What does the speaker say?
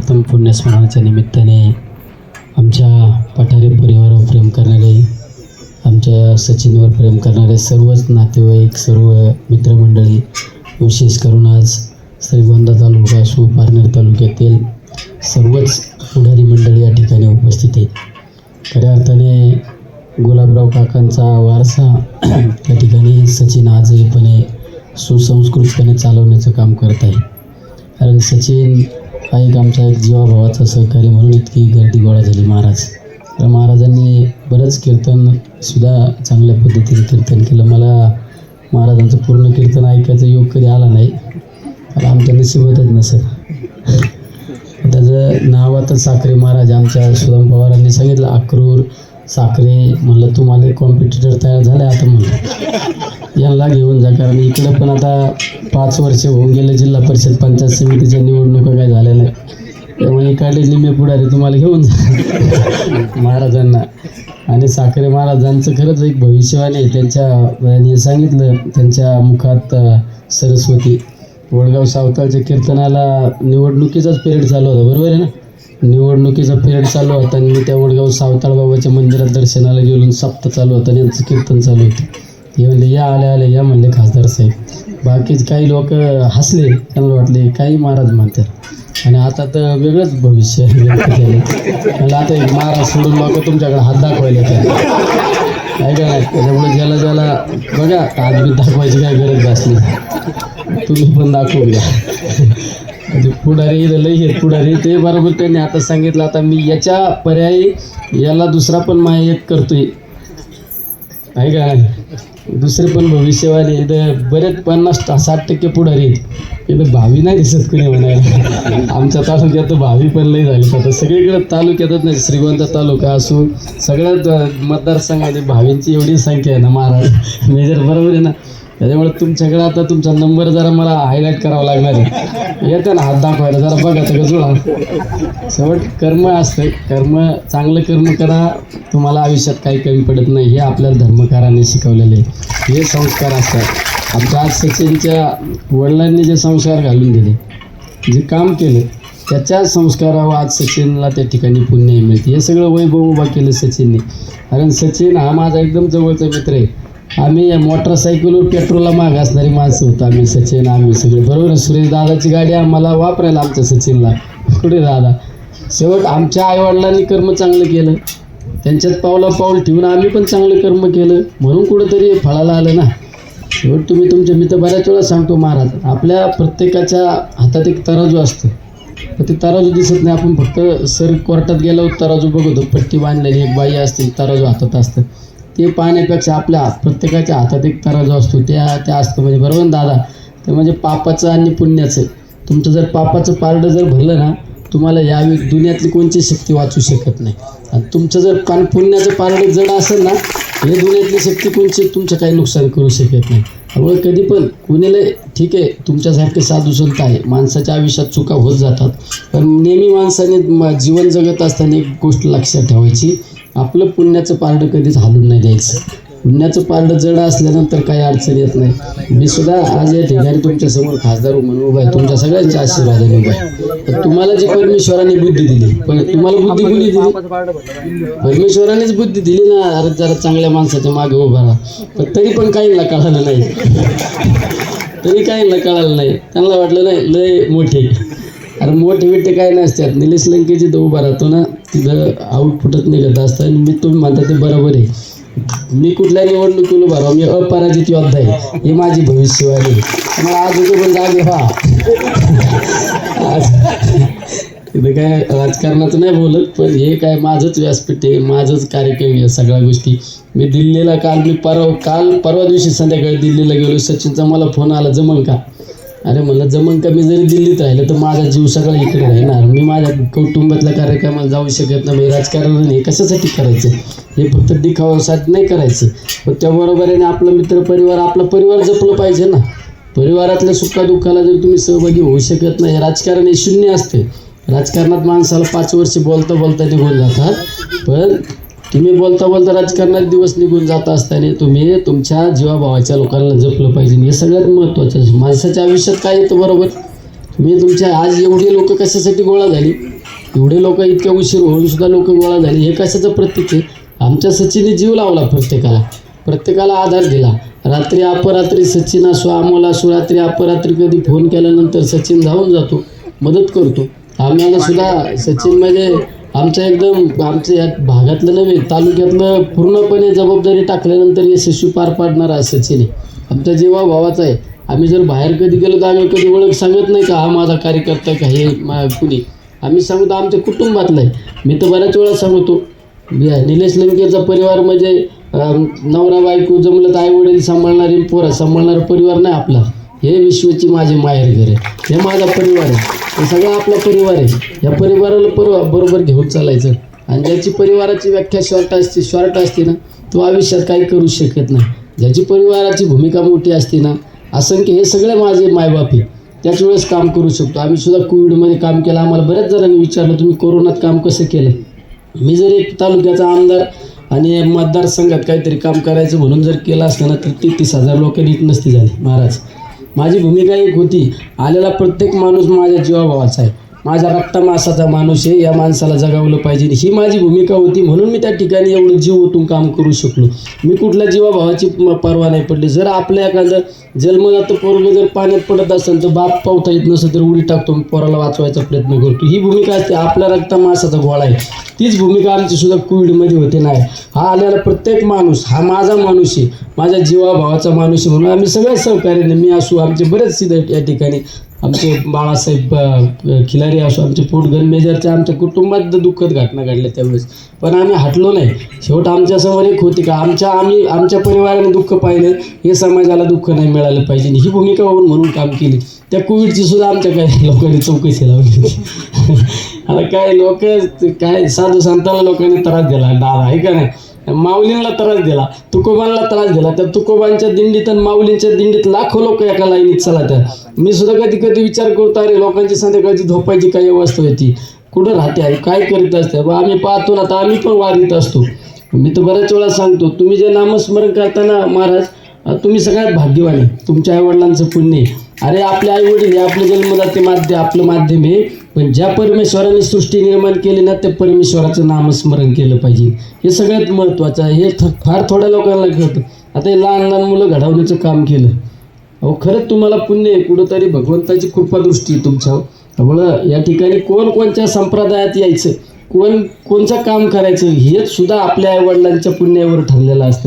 प्रथम पुण्यस्मरणाच्या निमित्ताने आमच्या पठारे परिवारावर प्रेम करणारे, आमच्या सचिनवर प्रेम करणारे सर्वच नातेवाईक, सर्व मित्रमंडळी, विशेष करून आज श्रीगोंदा तालुका असो, पारनेर तालुक्यातील सर्वच पुढारी मंडळी या ठिकाणी उपस्थित आहेत. खऱ्या अर्थाने गुलाबराव काकांचा वारसा त्या ठिकाणी सचिन आजहीपणे सुसंस्कृतपणे चालवण्याचं काम करत आहे. कारण सचिन हा आमचा एक जीवाभावाचा सहकारी म्हणून इतकी गर्दी गोळा झाली. महाराजांनी बरंच कीर्तनसुद्धा चांगल्या पद्धतीने कीर्तन केलं. मला महाराजांचं पूर्ण कीर्तन ऐकायचा योग कधी आला नाही, मला आमच्या नशिबातच नसेल. त्याचं नाव आता साखरे महाराज. आमच्या सुदाम पवारांनी सांगितलं अक्रूर साखरे, म्हणलं तुम्हाला कॉम्पिटिटर तयार झाले आता, म्हणलं यांना घेऊन जा. कारण इकडं पण आता 5 वर्ष होऊन गेले, जिल्हा परिषद पंचायत समितीच्या निवडणुका काय झाल्या नाही, त्यामुळे इकडले निम्मे पुढारी तुम्हाला घेऊन जा महाराजांना. आणि साखरे महाराजांचं खरंच एक भविष्यवाणी आहे. त्यांनी सांगितलं, त्यांच्या मुखात सरस्वती. वडगाव सावतालच्या कीर्तनाला निवडणुकीचाच पिरियड चालू होता, बरोबर आहे ना? निवडणुकीचा पिरियड चालू होता आणि मी त्या वडगाव सावताळ बाबाच्या मंदिरात दर्शनाला गेलो. सप्ताह चालू होता आणि यांचं कीर्तन चालू होतं. हे म्हणले या आले या म्हणले खासदार साहेब. बाकीच काही लोक हसले, त्यांना वाटले काही महाराज म्हणतात. आणि आता तर वेगळंच भविष्य व्यक्त केलं. मला आता एक महाराज सोडून लोक तुमच्याकडे हात दाखवायला काय का नाही. त्याच्यामुळे ज्याला बघा हात बी दाखवायची काय गरज भासली, तुम्ही पण दाखवू द्या. म्हणजे पुढारी लई आहेत पुढारी, ते बरोबर त्यांनी आता सांगितलं. आता मी याच्या पर्यायी याला दुसरा पण एक करतोय, आहे का नाही? दुसरे पण भविष्यवाणी इथं बरेच 50-60% पुढारी आहेत. इथं भावी नाही दिसत कुणी म्हणायला. आमच्या तालुक्यात भावी पण लई झाली. आता सगळीकडे तालुक्यातच नाही, श्रीगोंदा तालुका असो, सगळ्यात मतदारसंघात भावींची एवढी संख्या आहे ना महाराज मेजर, बरोबर आहे ना? त्याच्यामुळे तुमच्याकडे आता तुमचा नंबर जरा मला हायलाईट करावा लागणार आहे. येतं ना हात दाखवायला, जरा बघा तर जुळा. शेवट कर्म असतं, चांगलं कर्म करा, तुम्हाला आयुष्यात काही कमी पडत नाही. हे आपल्याला धर्मकारांनी शिकवलेले हे संस्कार असतात. आमच्या आज सचिनच्या वडिलांनी जे संस्कार घालून दिले, जे काम केलं, त्याच्या संस्कारावर आज सचिनला त्या ठिकाणी पुण्य मिळते. हे सगळं वैभव उभा केलं सचिनने. कारण सचिन हा माझा एकदम जवळचा मित्र आहे. आम्ही मोटरसायकलवर पेट्रोलला माग असणारी माणसं होतो आम्ही, सचिन आम्ही सगळे, बरोबर. सुरेश दादाची गाडी आम्हाला वापरायला आमच्या सचिनला, कुठे दादा. शेवट आमच्या आईवडिलांनी कर्म चांगलं केलं, त्यांच्यात पाऊल ठेवून आम्ही पण चांगलं कर्म केलं, म्हणून कुठंतरी फळाला आलं ना. शेवट तुमच्या मी तर बऱ्याच वेळा सांगतो, महाराज आपल्या प्रत्येकाच्या हातात एक तराजू असतं, तर ते तराजू दिसत नाही. आपण फक्त कोर्टात गेल्यावर तराजू बघतो, पट्टी बांधलेली एक बाई असते, तराजू हातात असतं. ते पाहण्यापेक्षा आपल्या प्रत्येकाच्या हातात एक तराजू असतो, त्या असतं. म्हणजे बरोबर ना दादा? ते म्हणजे पापाचं आणि पुण्याचं. तुमचं जर पापाचं पारडं जर भरलं ना, तुम्हाला या दुनियातली कोणती शक्ती वाचू शकत नाही. आणि तुमचं जर पुण्याचं पारडं जड असेल ना, हे दुनियातली शक्ती कोणची तुमचं काही नुकसान करू शकत नाही. त्यामुळे कधी पण कुणीला, ठीक आहे तुमच्यासारखे साधू संत आहे, माणसाच्या आयुष्यात चुका होत जातात, पण नेहमी माणसाने जीवन जगत असताना एक गोष्ट लक्षात ठेवायची, आपलं पुण्याचं पारडं कधीच हालून नाही द्यायचं. पुण्याचं पारडं जड असल्यानंतर काही अडचण येत नाही. मी सुद्धा आज या ठिकाणी तुमच्यासमोर खासदार म्हणून उभा आहे, तुमच्या सगळ्यांच्या आशीर्वादाने उभा आहे. तर तुम्हाला जी परमेश्वराने बुद्धी दिली, पण तुम्हाला बुद्धी कोणी दिली? परमेश्वरानेच बुद्धी दिली ना. अरे जरा चांगल्या माणसाच्या मागे उभा राहा. पण तरी पण काहींना कळालं नाही, त्यांना वाटलं नाही लय मोठे. अरे मोठे काय नसतात. निलेश लंके जिथं उभा राहतो ना, तिथं आउटपुटच निघत असतं. आणि मी तुम्ही म्हणता ते बरोबर आहे. मी कुठल्या निवडणुकीला उभा राहू, मी अपराजित योद्धा आहे, ही माझी भविष्यवाणी. मला आज पण जागे व्हा. तिथं काय राजकारणाचं नाही बोलत, पण हे काय माझंच व्यासपीठ आहे, माझंच कार्यक्रम आहे. सगळ्या गोष्टी मी दिल्लीला परवा दिवशी संध्याकाळी दिल्लीला गेलो. सचिनचा मला फोन आला, जमन का? अरे म्हणलं जमन का? मी जरी दिल्लीत राहिलं तर माझा जीव सगळा इकडे राहणार. मी माझ्या कुटुंबातल्या कार्यक्रमाला जाऊ शकत नाही. राजकारण हे कशासाठी करायचं? हे फक्त दिखाव्यासाठी नाही करायचं, पण त्याबरोबरीने आपला मित्रपरिवार, आपला परिवार जपलं पाहिजे ना. परिवारातल्या सुखादुःखाला जर तुम्ही सहभागी होऊ शकत नाही, राजकारण हे शून्य असते. राजकारणात माणसाला 5 वर्ष बोलता निघून जातात, पण तुम्ही बोलता राजकारणात दिवस निघून जात असताना तुम्ही तुमच्या जीवाभावाच्या लोकांना जपलं पाहिजे. हे सगळ्यात महत्त्वाचं. माणसाच्या आयुष्यात काय येतं, बरोबर? तुम्ही तुमच्या आज एवढी लोक कशासाठी गोळा झाली? एवढे लोक इतक्या उशीर होऊन सुद्धा लोक गोळा झाले, हे कशाचं प्रतीक आहे? आमच्या सचिनने जीव लावला, प्रत्येकाला आधार दिला. रात्री अपरात्री सचिन असो, अमोल असो, रात्री अपरात्री कधी फोन केल्यानंतर सचिन धावून जातो, मदत करतो. आम्हाला सुद्धा सचिन म्हणजे आमच्या या भागातलं नव्हे, तालुक्यातलं पूर्णपणे जबाबदारी टाकल्यानंतर यशस्वी पार पाडणारा सचिन आहे. आमच्या जीवा भावाचा आहे. आम्ही जर बाहेर कधी गेलो तर आम्ही कधी ओळख सांगत नाही का हा माझा कार्यकर्ता का हे कुणी, आम्ही सांगतो आमच्या कुटुंबातलं आहे. मी तर बऱ्याच वेळा सांगतो, निलेश लंकेचा परिवार म्हणजे नवरा बायको जमलं तर आई वडील सांभाळणारी पोरं सांभाळणारा परिवार नाही आपला. हे विश्वची माझे माहेर घर आहे, हे माझा परिवार आहे, हे सगळा आपला परिवार आहे. या परिवाराला बरोबर घेऊन चालायचं. आणि ज्याची परिवाराची व्याख्या शॉर्ट असते ना, तो आयुष्यात काही करू शकत नाही. ज्याची परिवाराची भूमिका मोठी असते ना, असंख्य, हे सगळे माझे मायबाप आहे, त्याच वेळेस काम करू शकतो. आम्ही सुद्धा कोविडमध्ये काम केलं. आम्हाला बऱ्याच जणांनी विचारलं तुम्ही कोरोनात काम कसं केलं. मी जर एक तालुक्याचा आमदार आणि मतदारसंघात काहीतरी काम करायचं म्हणून जर केलं असतं ना, तर 30,000 लोक नीट नसती झाली. महाराज, माझी भूमिका एक होती, आलेला प्रत्येक माणूस माझ्या जीवाभावाचा आहे, माझ्या रक्तमासाचा माणूस आहे, या माणसाला जगावलं पाहिजे, ही माझी भूमिका होती. म्हणून मी त्या ठिकाणी एवढं जीव ओतून काम करू शकलो. मी कुठल्या जीवाभावाची पर्वा नाही पडली. जर आपल्या एखादं जन्मजातं पोरगं जर पाण्यात पडत असेल तर बाप पावता येत नसेल तर उडी टाकतो, पोराला वाचवायचा प्रयत्न करतो. ही भूमिका असते, आपल्या रक्तमासाचा गोळा आहे. तीच भूमिका आमची सुद्धा कोविडमध्ये होते. नाही, हा आलेला प्रत्येक माणूस हा माझा माणूस आहे, माझ्या जीवाभावाचा माणूस आहे. म्हणून आम्ही सगळ्या सहकार्याने, मी असो, आमचे बरेच या ठिकाणी आमचे बाळासाहेब खिलारी असो, आमचे पोटगन मेजरच्या आमच्या कुटुंबात दुःखद घटना घडल्या त्यावेळेस, पण आम्ही हटलो नाही. शेवट आमच्यासमोर एक होती का आमच्या परिवाराने दुःख पाहिलं, हे समाजाला दुःख नाही मिळालं पाहिजे, ही भूमिका म्हणून काम केली. त्या कोविडची सुद्धा आमच्या काही लोकांनी चौकशी लावली. आता काय लोक काय साधू संतांना लोकांनी त्रास दिला, दादा आहे का नाही, माऊलींना त्रास दिला, तुकोबांना त्रास दिला. त्या तुकोबांच्या दिंडीत आणि माऊलींच्या दिंडीत लाखो लोक एका लाईनीत चालतात. मी सुद्धा कधी विचार करतो, अरे लोकांची संध्याकाळची झोपायची काय अवस्था होती, कुठं राहते आहे, काय करीत असते. आम्ही पाहतो ना, आता आम्ही पण वारीत असतो. मी तर बऱ्याच वेळा सांगतो, तुम्ही जे नामस्मरण करताना महाराज, तुम्ही सगळ्यात भाग्यवान आहे, तुमच्या आईवडिलांचं पुण्य आहे. अरे आपले आईवडील हे आपले जन्मदाते आपलं माध्यम आहे, पण ज्या परमेश्वराने सृष्टी निर्माण केली ना, त्या परमेश्वराचं नामस्मरण केलं पाहिजे. हे सगळ्यात महत्त्वाचं आहे. हे फार थोड्या लोकांना कळतं. आता हे लहान मुलं घडवण्याचं काम केलं, अहो खरंच तुम्हाला पुण्य आहे. कुठंतरी भगवंताची कृपादृष्टी आहे तुमच्यावर. त्यामुळं या ठिकाणी कोणत्या संप्रदायात यायचं, कोणचं काम करायचं, हेच सुद्धा आपल्या आईवडिलांच्या पुण्यावर ठरलेलं असतं.